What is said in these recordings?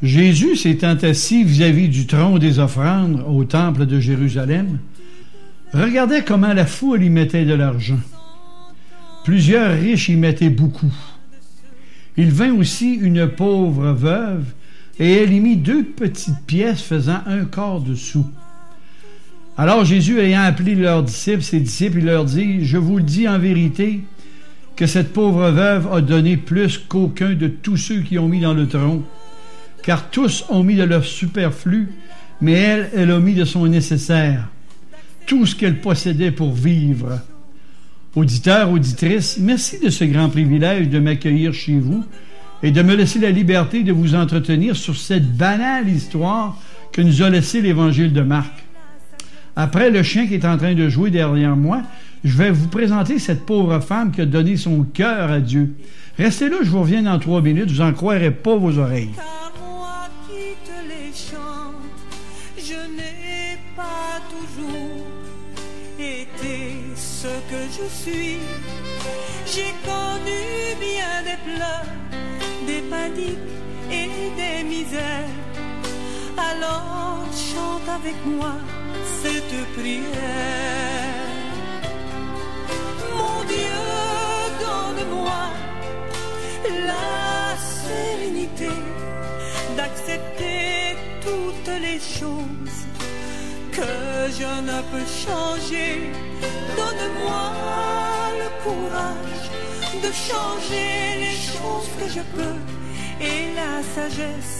Jésus s'étant assis vis-à-vis du trône des offrandes au temple de Jérusalem, regardait comment la foule y mettait de l'argent. Plusieurs riches y mettaient beaucoup. Il vint aussi une pauvre veuve, et elle y mit 2 petites pièces faisant 1/4 de sou. Alors Jésus, ayant appelé ses disciples, il leur dit, « Je vous le dis en vérité, que cette pauvre veuve a donné plus qu'aucun de tous ceux qui ont mis dans le tronc, car tous ont mis de leur superflu, mais elle a mis de son nécessaire, tout ce qu'elle possédait pour vivre. » Auditeurs, auditrices, merci de ce grand privilège de m'accueillir chez vous et de me laisser la liberté de vous entretenir sur cette banale histoire que nous a laissée l'Évangile de Marc. Après le chien qui est en train de jouer derrière moi, je vais vous présenter cette pauvre femme qui a donné son cœur à Dieu. Restez là, je vous reviens dans 3 minutes, vous n'en croirez pas vos oreilles. Car moi qui te les chante, je n'ai pas toujours été ce que je suis. J'ai connu bien des pleurs, des paniques et des misères. Alors chante avec moi cette prière. Mon Dieu, donne-moi la sérénité d'accepter toutes les choses que je ne peux changer. Donne-moi le courage de changer les choses que je peux et la sagesse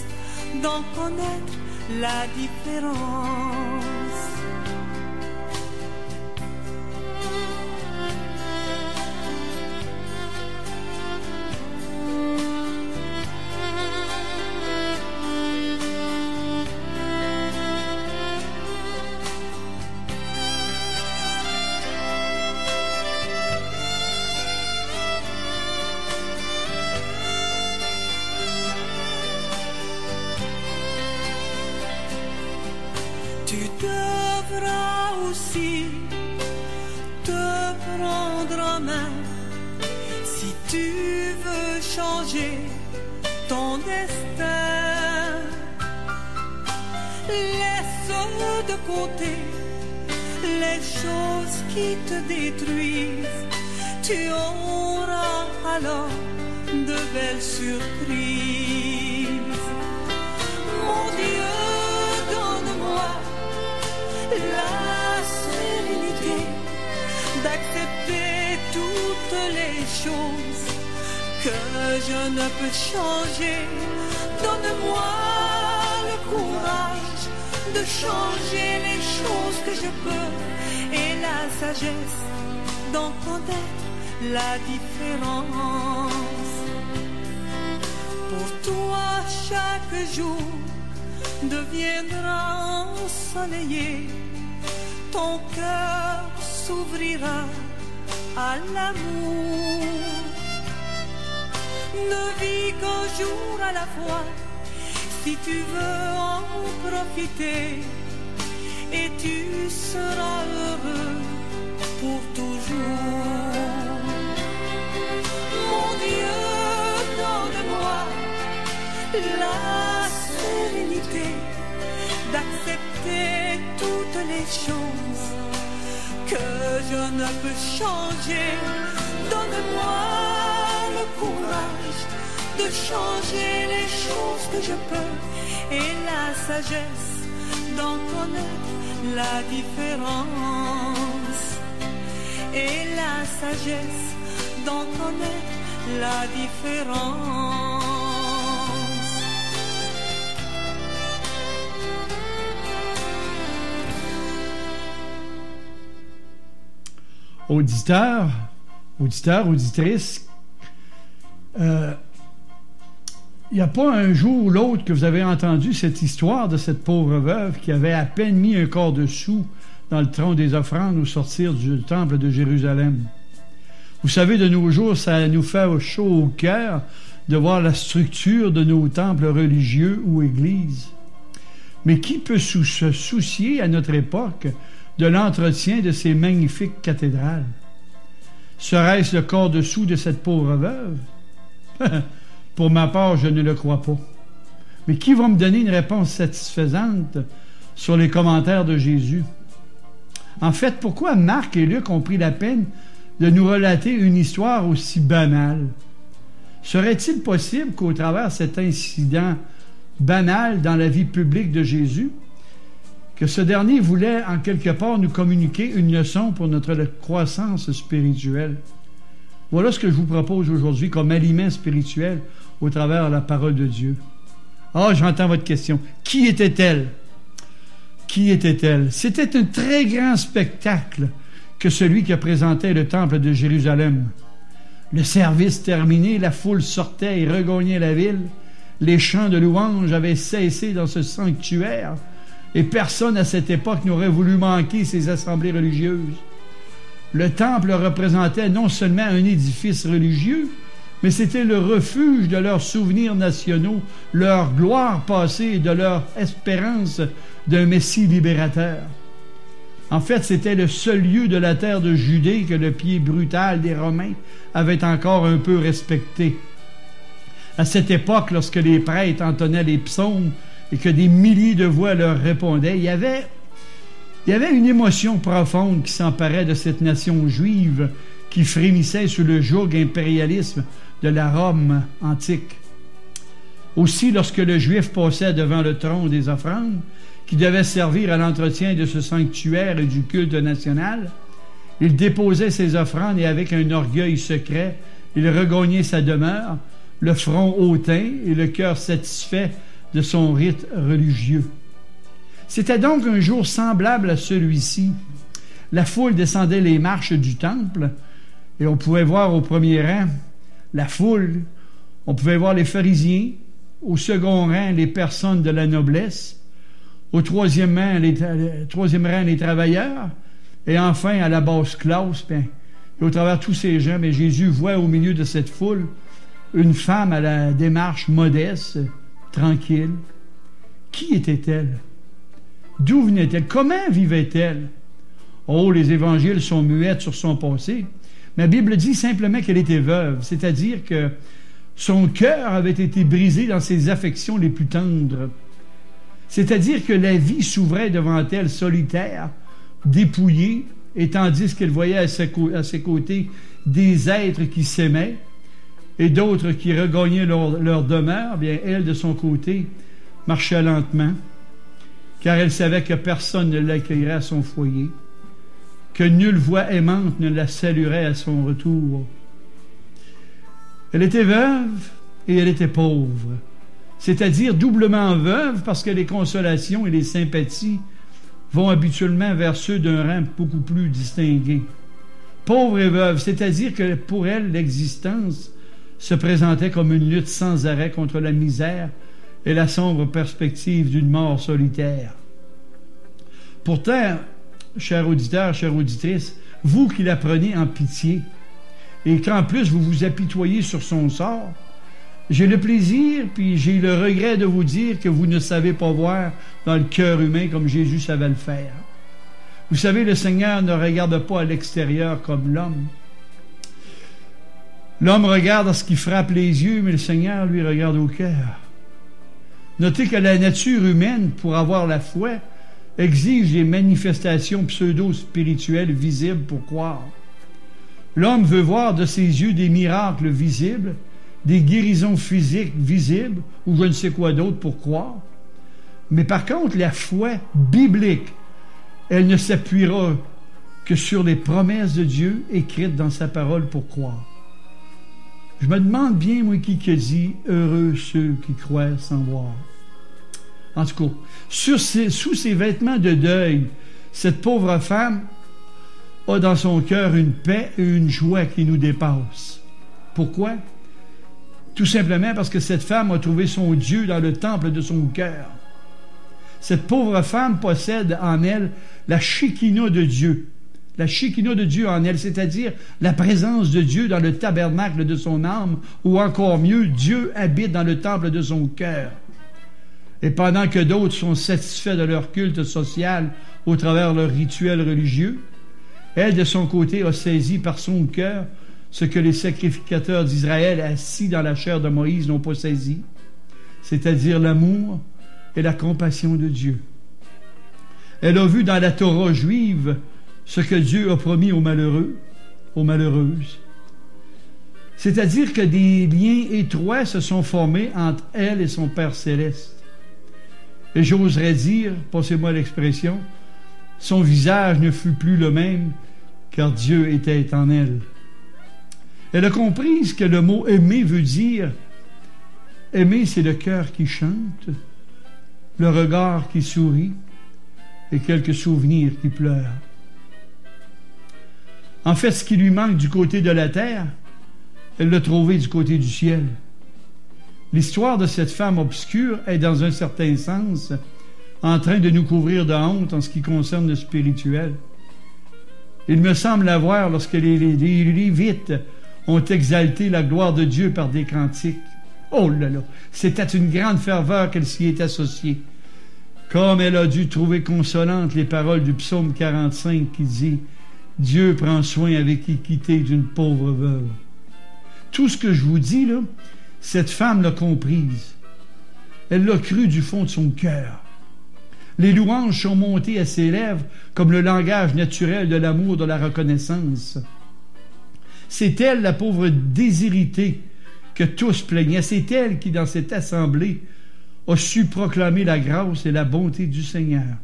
d'en connaître la différence. Tu devras aussi te prendre en main si tu veux changer ton destin. Laisse de côté les choses qui te détruisent. Tu auras alors de belles surprises. Mon Dieu, donne-moi la sérénité d'accepter toutes les choses que je ne peux changer. Donne-moi le courage de changer les choses que je peux et la sagesse d'en connaître la différence. Pour toi chaque jour deviendra ensoleillé, ton cœur s'ouvrira à l'amour. Ne vis qu'un jour à la fois, si tu veux en profiter, et tu seras heureux pour toujours. Mon Dieu, donne-moi la sérénité d'accepter toutes les choses que je ne peux changer. Donne-moi le courage de changer les choses que je peux et la sagesse d'en connaître la différence. Et la sagesse d'en connaître la différence. Auditeurs, auditrices, il n'y a pas un jour ou l'autre que vous avez entendu cette histoire de cette pauvre veuve qui avait à peine mis 1/4 de sou dans le tronc des offrandes au sortir du temple de Jérusalem. Vous savez, de nos jours, ça nous fait chaud au cœur de voir la structure de nos temples religieux ou églises. Mais qui peut se soucier à notre époque de l'entretien de ces magnifiques cathédrales? Serait-ce le corps dessous de cette pauvre veuve? Pour ma part, je ne le crois pas. Mais qui va me donner une réponse satisfaisante sur les commentaires de Jésus? En fait, pourquoi Marc et Luc ont pris la peine de nous relater une histoire aussi banale? Serait-il possible qu'au travers de cet incident banal dans la vie publique de Jésus, que ce dernier voulait en quelque part nous communiquer une leçon pour notre croissance spirituelle? Voilà ce que je vous propose aujourd'hui comme aliment spirituel au travers de la parole de Dieu. Ah, j'entends votre question. Qui était-elle? Qui était-elle? C'était un très grand spectacle que celui qui présentait le temple de Jérusalem. Le service terminé, la foule sortait et regagnait la ville. Les chants de louange avaient cessé dans ce sanctuaire et personne à cette époque n'aurait voulu manquer ces assemblées religieuses. Le temple représentait non seulement un édifice religieux, mais c'était le refuge de leurs souvenirs nationaux, leur gloire passée et de leur espérance d'un Messie libérateur. En fait, c'était le seul lieu de la terre de Judée que le pied brutal des Romains avait encore un peu respecté. À cette époque, lorsque les prêtres entonnaient les psaumes et que des milliers de voix leur répondaient, il y avait une émotion profonde qui s'emparait de cette nation juive qui frémissait sous le joug impérialisme de la Rome antique. Aussi, lorsque le Juif passait devant le trône des offrandes, qui devait servir à l'entretien de ce sanctuaire et du culte national, il déposait ses offrandes et avec un orgueil secret, il regagnait sa demeure, le front hautain et le cœur satisfait de son rite religieux. C'était donc un jour semblable à celui-ci. La foule descendait les marches du temple et on pouvait voir au premier rang la foule, on pouvait voir les pharisiens, au second rang les personnes de la noblesse, au troisième rang les travailleurs, et enfin à la basse classe. Et au travers de tous ces gens, Jésus voit au milieu de cette foule une femme à la démarche modeste, tranquille. Qui était-elle? D'où venait-elle? Comment vivait-elle? Oh, les évangiles sont muettes sur son passé. Mais la Bible dit simplement qu'elle était veuve, c'est-à-dire que son cœur avait été brisé dans ses affections les plus tendres. C'est-à-dire que la vie s'ouvrait devant elle solitaire, dépouillée, et tandis qu'elle voyait à ses côtés des êtres qui s'aimaient et d'autres qui regagnaient leur demeure, bien elle, de son côté, marchait lentement, car elle savait que personne ne l'accueillerait à son foyer, que nulle voix aimante ne la saluerait à son retour. Elle était veuve et elle était pauvre, c'est-à-dire doublement veuve parce que les consolations et les sympathies vont habituellement vers ceux d'un rang beaucoup plus distingué. Pauvre et veuve, c'est-à-dire que pour elle, l'existence se présentait comme une lutte sans arrêt contre la misère et la sombre perspective d'une mort solitaire. Pourtant, chers auditeurs, chères auditrices, vous qui la prenez en pitié et qu'en plus vous vous apitoyez sur son sort, j'ai le plaisir puis j'ai le regret de vous dire que vous ne savez pas voir dans le cœur humain comme Jésus savait le faire. Vous savez, le Seigneur ne regarde pas à l'extérieur comme l'homme. L'homme regarde à ce qui frappe les yeux, mais le Seigneur, lui, regarde au cœur. Notez que la nature humaine, pour avoir la foi, exige des manifestations pseudo-spirituelles visibles pour croire. L'homme veut voir de ses yeux des miracles visibles, des guérisons physiques visibles, ou je ne sais quoi d'autre pour croire. Mais par contre, la foi biblique, elle ne s'appuiera que sur les promesses de Dieu écrites dans sa parole pour croire. Je me demande bien, moi, qui dit « Heureux ceux qui croient sans voir ». En tout cas, sous ses vêtements de deuil, cette pauvre femme a dans son cœur une paix et une joie qui nous dépassent. Pourquoi? Tout simplement parce que cette femme a trouvé son Dieu dans le temple de son cœur. Cette pauvre femme possède en elle la Shekinah de Dieu. La Shekinah de Dieu en elle, c'est-à-dire la présence de Dieu dans le tabernacle de son âme, ou encore mieux, Dieu habite dans le temple de son cœur. Et pendant que d'autres sont satisfaits de leur culte social au travers de leurs rituels religieux, Elle, de son côté, a saisi par son cœur ce que les sacrificateurs d'Israël assis dans la chair de Moïse n'ont pas saisi, c'est-à-dire l'amour et la compassion de Dieu. Elle a vu dans la Torah juive ce que Dieu a promis aux malheureux, aux malheureuses. C'est-à-dire que des liens étroits se sont formés entre elle et son Père céleste. Et j'oserais dire, passez-moi l'expression, son visage ne fut plus le même, car Dieu était en elle. Elle a compris ce que le mot « aimer » veut dire. Aimer, c'est le cœur qui chante, le regard qui sourit et quelques souvenirs qui pleurent. En fait, ce qui lui manque du côté de la terre, elle l'a trouvé du côté du ciel. L'histoire de cette femme obscure est, dans un certain sens, en train de nous couvrir de honte en ce qui concerne le spirituel. Il me semble la voir lorsque les Lévites ont exalté la gloire de Dieu par des cantiques. Oh là là! C'était une grande ferveur qu'elle s'y est associée. Comme elle a dû trouver consolantes les paroles du psaume 45 qui dit « Dieu prend soin avec équité d'une pauvre veuve ». Tout ce que je vous dis, là, cette femme l'a comprise. Elle l'a cru du fond de son cœur. Les louanges sont montées à ses lèvres comme le langage naturel de l'amour, de la reconnaissance. C'est elle, la pauvre déshéritée, que tous plaignaient. C'est elle qui, dans cette assemblée, a su proclamer la grâce et la bonté du Seigneur.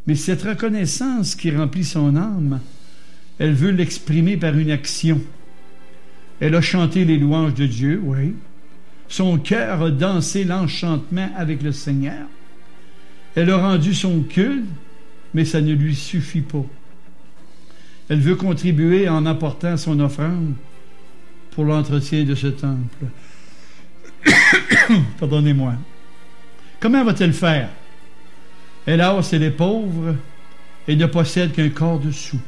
Mais cette reconnaissance qui remplit son âme, elle veut l'exprimer par une action. Elle a chanté les louanges de Dieu, oui. Son cœur a dansé l'enchantement avec le Seigneur. Elle a rendu son culte, mais ça ne lui suffit pas. Elle veut contribuer en apportant son offrande pour l'entretien de ce temple. Pardonnez-moi. Comment va-t-elle faire? Hélas, elle est pauvre et ne possède qu'un quart de sou.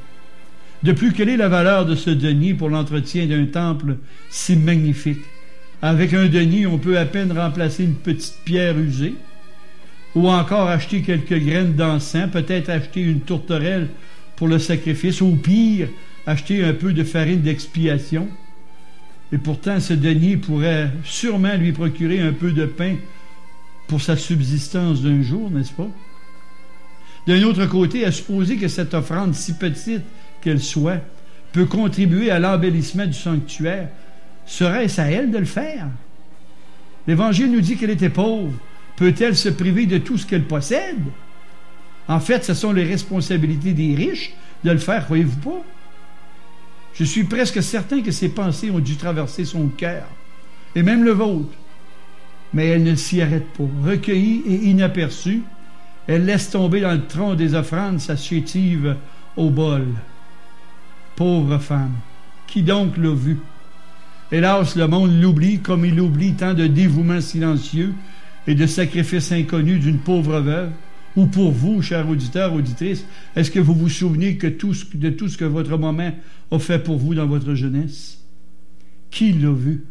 De plus, quelle est la valeur de ce denier pour l'entretien d'un temple si magnifique? Avec un denier, on peut à peine remplacer une petite pierre usée, ou encore acheter quelques graines d'encens, peut-être acheter une tourterelle pour le sacrifice, ou pire, acheter un peu de farine d'expiation. Et pourtant, ce denier pourrait sûrement lui procurer un peu de pain pour sa subsistance d'un jour, n'est-ce pas? D'un autre côté, à supposer que cette offrande, si petite qu'elle soit, peut contribuer à l'embellissement du sanctuaire, serait-ce à elle de le faire? L'Évangile nous dit qu'elle était pauvre. Peut-elle se priver de tout ce qu'elle possède? En fait, ce sont les responsabilités des riches de le faire, croyez-vous pas? Je suis presque certain que ces pensées ont dû traverser son cœur, et même le vôtre. Mais elle ne s'y arrête pas. Recueillie et inaperçue, elle laisse tomber dans le tronc des offrandes sa chétive au bol. Pauvre femme, qui donc l'a vue? Hélas, le monde l'oublie comme il oublie tant de dévouements silencieux et de sacrifices inconnus d'une pauvre veuve. Ou pour vous, chers auditeurs, auditrices, est-ce que vous vous souvenez de tout ce que votre maman a fait pour vous dans votre jeunesse? Qui l'a vu?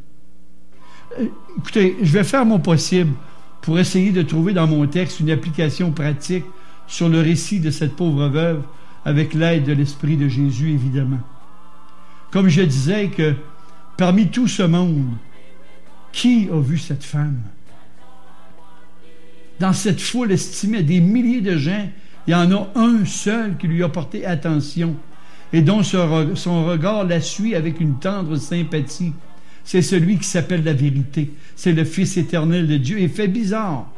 Écoutez, je vais faire mon possible pour essayer de trouver dans mon texte une application pratique sur le récit de cette pauvre veuve, avec l'aide de l'Esprit de Jésus, évidemment. Comme je disais que parmi tout ce monde, qui a vu cette femme? Dans cette foule estimée à des milliers de gens, il y en a un seul qui lui a porté attention et dont son regard la suit avec une tendre sympathie. C'est celui qui s'appelle la vérité. C'est le Fils éternel de Dieu. Et fait bizarre.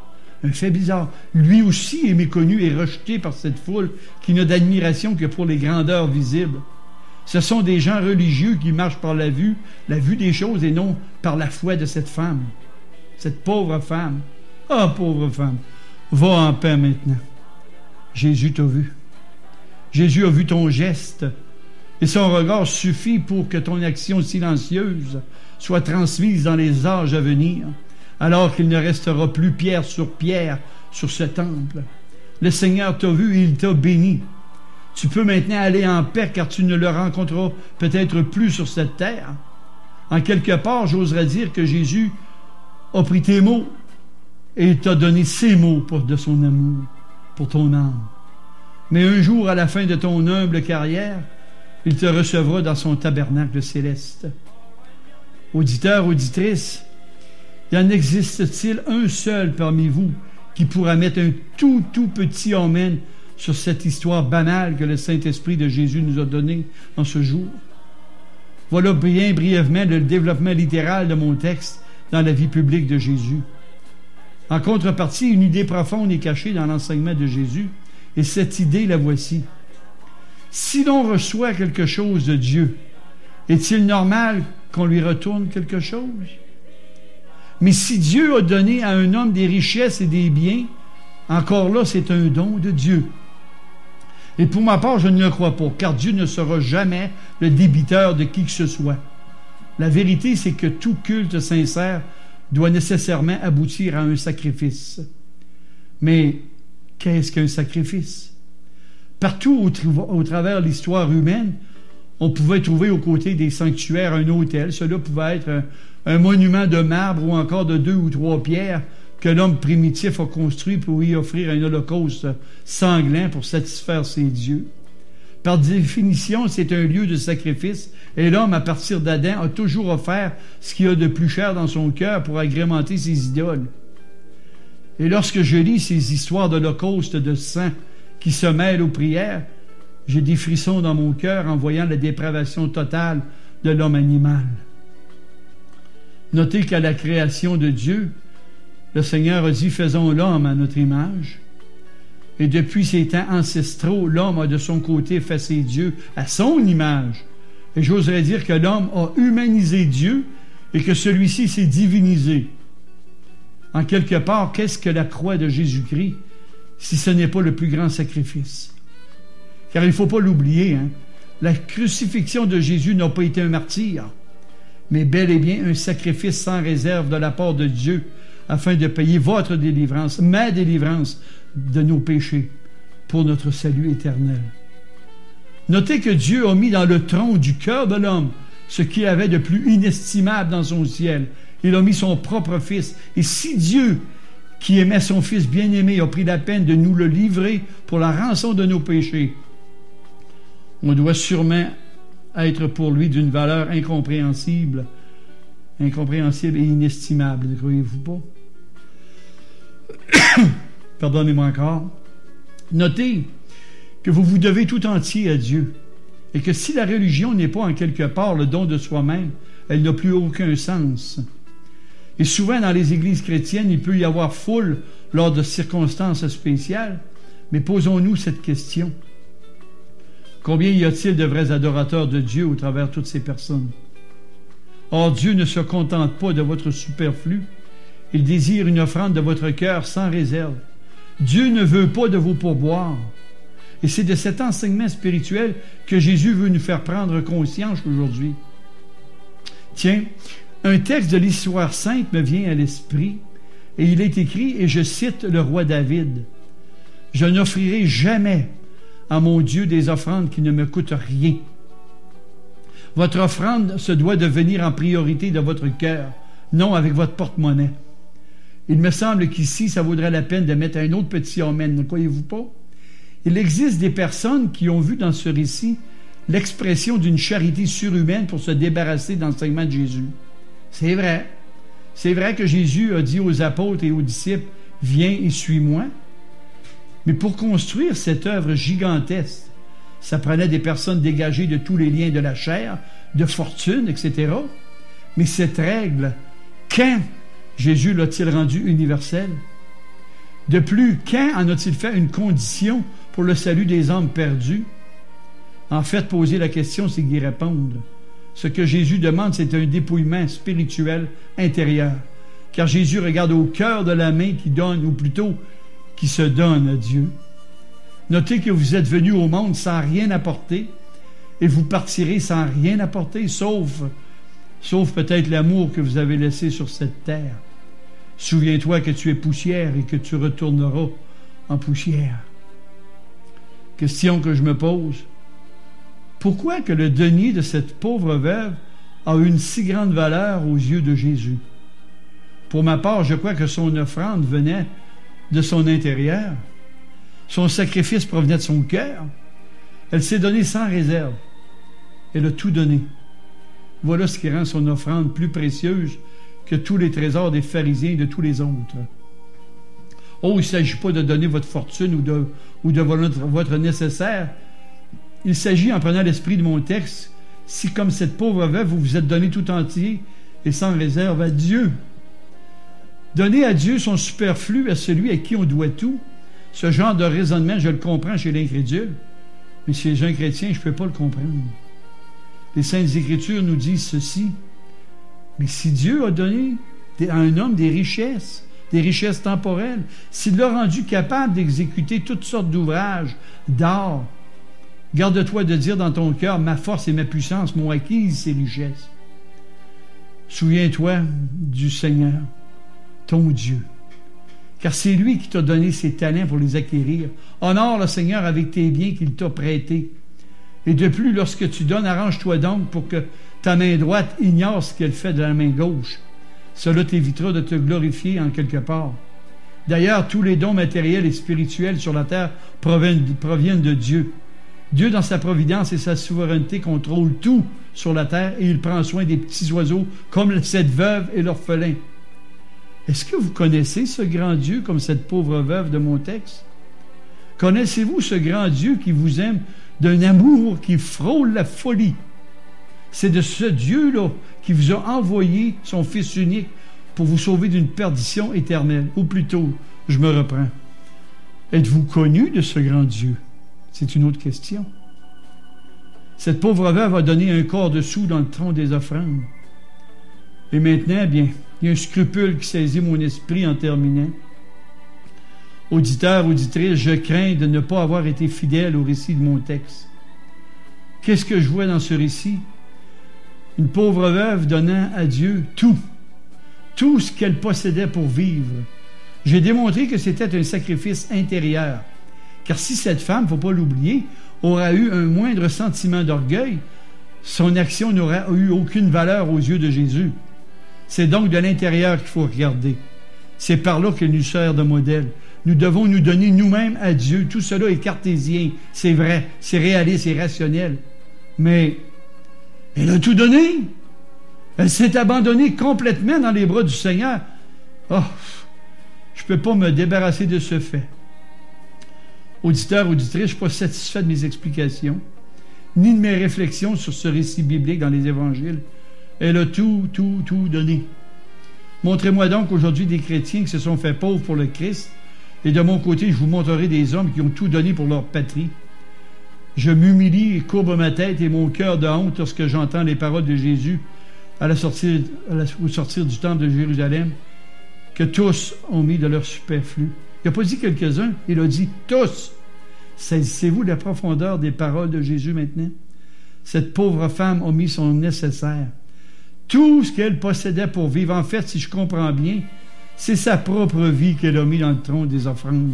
Un fait bizarre. Lui aussi est méconnu et rejeté par cette foule qui n'a d'admiration que pour les grandeurs visibles. Ce sont des gens religieux qui marchent par la vue des choses et non par la foi de cette femme. Cette pauvre femme. Ah, pauvre femme, va en paix maintenant. Jésus t'a vu. Jésus a vu ton geste et son regard suffit pour que ton action silencieuse soit transmise dans les âges à venir, alors qu'il ne restera plus pierre sur ce temple. Le Seigneur t'a vu et il t'a béni. Tu peux maintenant aller en paix car tu ne le rencontreras peut-être plus sur cette terre. En quelque part, j'oserais dire que Jésus a pris tes mots et il t'a donné ses mots de son amour pour ton âme. Mais un jour, à la fin de ton humble carrière, il te recevra dans son tabernacle céleste. Auditeurs, auditrices, y en existe-t-il un seul parmi vous qui pourra mettre un tout petit amen sur cette histoire banale que le Saint-Esprit de Jésus nous a donnée en ce jour? Voilà bien brièvement le développement littéral de mon texte dans la vie publique de Jésus. En contrepartie, une idée profonde est cachée dans l'enseignement de Jésus, et cette idée, la voici. Si l'on reçoit quelque chose de Dieu, est-il normal qu'on lui retourne quelque chose? Mais si Dieu a donné à un homme des richesses et des biens, encore là, c'est un don de Dieu. Et pour ma part, je ne le crois pas, car Dieu ne sera jamais le débiteur de qui que ce soit. La vérité, c'est que tout culte sincère doit nécessairement aboutir à un sacrifice. Mais qu'est-ce qu'un sacrifice? Partout au travers de l'histoire humaine, on pouvait trouver aux côtés des sanctuaires un autel. Cela pouvait être un monument de marbre ou encore de 2 ou 3 pierres que l'homme primitif a construit pour y offrir un holocauste sanglant pour satisfaire ses dieux. Par définition, c'est un lieu de sacrifice, et l'homme, à partir d'Adam, a toujours offert ce qu'il y a de plus cher dans son cœur pour agrémenter ses idoles. Et lorsque je lis ces histoires d'holocauste de sang qui se mêlent aux prières, j'ai des frissons dans mon cœur en voyant la dépravation totale de l'homme animal. Notez qu'à la création de Dieu, le Seigneur a dit « Faisons l'homme à notre image ». Et depuis ces temps ancestraux, l'homme a de son côté fait ses dieux à son image. Et j'oserais dire que l'homme a humanisé Dieu et que celui-ci s'est divinisé. En quelque part, qu'est-ce que la croix de Jésus-Christ si ce n'est pas le plus grand sacrifice? Car il ne faut pas l'oublier, la crucifixion de Jésus n'a pas été un martyre, mais bel et bien un sacrifice sans réserve de la part de Dieu afin de payer votre délivrance, ma délivrance de nos péchés pour notre salut éternel. Notez que Dieu a mis dans le tronc du cœur de l'homme ce qu'il avait de plus inestimable dans son ciel. Il a mis son propre Fils. Et si Dieu, qui aimait son Fils bien-aimé, a pris la peine de nous le livrer pour la rançon de nos péchés, on doit sûrement être pour lui d'une valeur incompréhensible et inestimable, ne croyez-vous pas? Pardonnez-moi encore. Notez que vous vous devez tout entier à Dieu et que si la religion n'est pas en quelque part le don de soi-même, elle n'a plus aucun sens. Et souvent dans les églises chrétiennes, il peut y avoir foule lors de circonstances spéciales, mais posons-nous cette question. Combien y a-t-il de vrais adorateurs de Dieu au travers de toutes ces personnes? Or, Dieu ne se contente pas de votre superflu. Il désire une offrande de votre cœur sans réserve. Dieu ne veut pas de vos pourboires. Et c'est de cet enseignement spirituel que Jésus veut nous faire prendre conscience aujourd'hui. Tiens, un texte de l'histoire sainte me vient à l'esprit, et il est écrit, et je cite le roi David, « Je n'offrirai jamais à mon Dieu des offrandes qui ne me coûtent rien. » Votre offrande se doit de venir en priorité de votre cœur, non avec votre porte-monnaie. Il me semble qu'ici, ça vaudrait la peine de mettre un autre petit amen, ne croyez-vous pas? Il existe des personnes qui ont vu dans ce récit l'expression d'une charité surhumaine pour se débarrasser de l'enseignement de Jésus. C'est vrai. C'est vrai que Jésus a dit aux apôtres et aux disciples, « Viens et suis-moi ». Mais pour construire cette œuvre gigantesque, ça prenait des personnes dégagées de tous les liens de la chair, de fortune, etc. Mais cette règle, quand Jésus l'a-t-il rendue universelle? De plus, quand en a-t-il fait une condition pour le salut des âmes perdues? En fait, poser la question, c'est d'y répondre. Ce que Jésus demande, c'est un dépouillement spirituel intérieur. Car Jésus regarde au cœur de la main qui donne, ou plutôt qui se donne à Dieu. Notez que vous êtes venus au monde sans rien apporter et vous partirez sans rien apporter, sauf peut-être l'amour que vous avez laissé sur cette terre. Souviens-toi que tu es poussière et que tu retourneras en poussière. Question que je me pose. Pourquoi que le denier de cette pauvre veuve a une si grande valeur aux yeux de Jésus? Pour ma part, je crois que son offrande venait de son intérieur. Son sacrifice provenait de son cœur. Elle s'est donnée sans réserve. Elle a tout donné. Voilà ce qui rend son offrande plus précieuse que tous les trésors des pharisiens et de tous les autres. Oh, il ne s'agit pas de donner votre fortune ou de votre nécessaire. Il s'agit, en prenant l'esprit de mon texte, si comme cette pauvre veuve, vous vous êtes donné tout entier et sans réserve à Dieu. Donner à Dieu son superflu à celui à qui on doit tout, ce genre de raisonnement, je le comprends chez l'incrédule, mais chez un chrétien, je ne peux pas le comprendre. Les Saintes Écritures nous disent ceci. Mais si Dieu a donné à un homme des richesses temporelles, s'il l'a rendu capable d'exécuter toutes sortes d'ouvrages, d'art, garde-toi de dire dans ton cœur, ma force et ma puissance m'ont acquise ces richesses. Souviens-toi du Seigneur, ton Dieu, car c'est lui qui t'a donné ses talents pour les acquérir. Honore le Seigneur avec tes biens qu'il t'a prêtés. Et de plus, lorsque tu donnes, arrange-toi donc pour que ta main droite ignore ce qu'elle fait de la main gauche. Cela t'évitera de te glorifier en quelque part. D'ailleurs, tous les dons matériels et spirituels sur la terre proviennent de Dieu. Dieu, dans sa providence et sa souveraineté, contrôle tout sur la terre et il prend soin des petits oiseaux comme cette veuve et l'orphelin. Est-ce que vous connaissez ce grand Dieu comme cette pauvre veuve de mon texte? Connaissez-vous ce grand Dieu qui vous aime d'un amour qui frôle la folie? C'est de ce Dieu-là qui vous a envoyé son Fils unique pour vous sauver d'une perdition éternelle. Ou plutôt, je me reprends. Êtes-vous connu de ce grand Dieu? C'est une autre question. Cette pauvre veuve a donné un quart de sou dans le tronc des offrandes. Et maintenant, bien, il y a un scrupule qui saisit mon esprit en terminant. Auditeur, auditrice, je crains de ne pas avoir été fidèle au récit de mon texte. Qu'est-ce que je vois dans ce récit? Une pauvre veuve donnant à Dieu tout ce qu'elle possédait pour vivre. J'ai démontré que c'était un sacrifice intérieur. Car si cette femme, il ne faut pas l'oublier, aura eu un moindre sentiment d'orgueil, son action n'aura eu aucune valeur aux yeux de Jésus. C'est donc de l'intérieur qu'il faut regarder. C'est par là qu'il nous sert de modèle. Nous devons nous donner nous-mêmes à Dieu. Tout cela est cartésien, c'est vrai, c'est réaliste, c'est rationnel. Mais elle a tout donné. Elle s'est abandonnée complètement dans les bras du Seigneur. Oh, je ne peux pas me débarrasser de ce fait. Auditeur, auditrice, je ne suis pas satisfait de mes explications, ni de mes réflexions sur ce récit biblique dans les évangiles. Elle a tout donné. Montrez-moi donc aujourd'hui des chrétiens qui se sont fait pauvres pour le Christ, et de mon côté, je vous montrerai des hommes qui ont tout donné pour leur patrie. Je m'humilie et courbe ma tête et mon cœur de honte lorsque j'entends les paroles de Jésus au sortir du temple de Jérusalem, que tous ont mis de leur superflu. Il n'a pas dit quelques-uns, il a dit tous. Saisissez-vous la profondeur des paroles de Jésus maintenant? Cette pauvre femme a mis son nécessaire. Tout ce qu'elle possédait pour vivre, en fait, si je comprends bien, c'est sa propre vie qu'elle a mis dans le tronc des offrandes.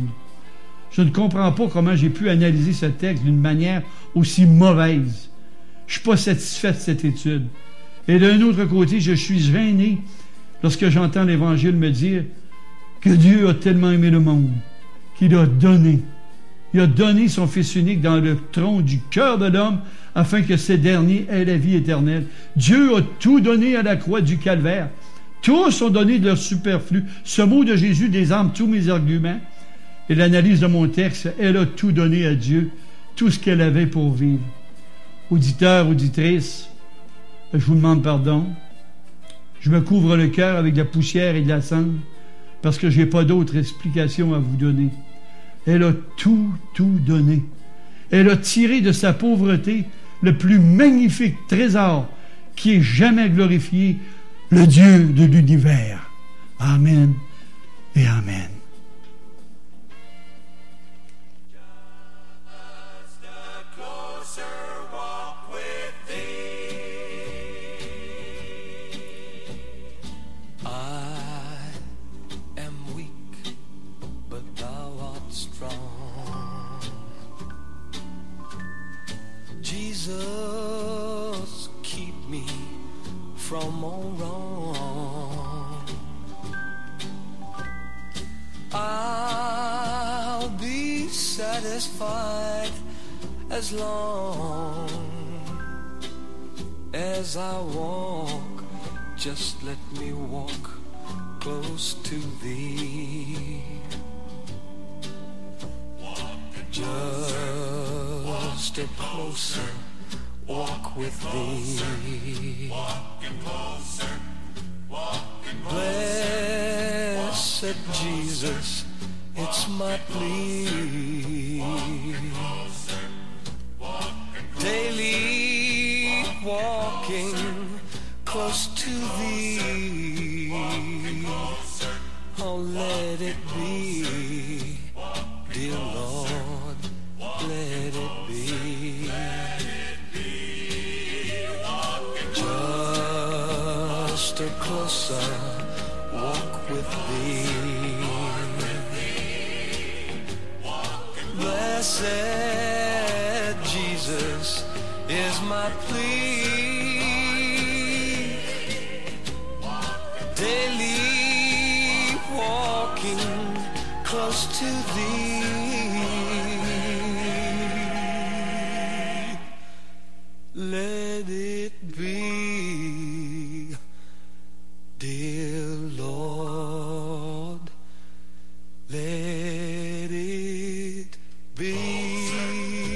Je ne comprends pas comment j'ai pu analyser ce texte d'une manière aussi mauvaise. Je ne suis pas satisfait de cette étude. Et d'un autre côté, je suis gêné lorsque j'entends l'Évangile me dire que Dieu a tellement aimé le monde qu'il a donné. Il a donné son Fils unique dans le tronc du cœur de l'homme afin que ces derniers aient la vie éternelle. Dieu a tout donné à la croix du calvaire. Tous ont donné de leur superflu. Ce mot de Jésus désarme tous mes arguments. Et l'analyse de mon texte, elle a tout donné à Dieu, tout ce qu'elle avait pour vivre. Auditeur, auditrice, je vous demande pardon. Je me couvre le cœur avec de la poussière et de la cendre parce que je n'ai pas d'autre explication à vous donner. Elle a tout donné. Elle a tiré de sa pauvreté le plus magnifique trésor qui ait jamais glorifié le Dieu de l'univers. Amen et Amen. Jesus, keep me from all wrong. I'll be satisfied satisfied as long as I walk. Just let me walk close to thee. Just a closer walk with thee. Blessed Jesus, it's my plea. Daily walking close to thee. Oh, let it be, dear Lord, let it be. Just a closer walk with thee. Blessed Jesus is my plea. Daily walking close to thee. Let it be, dear Lord, let it be.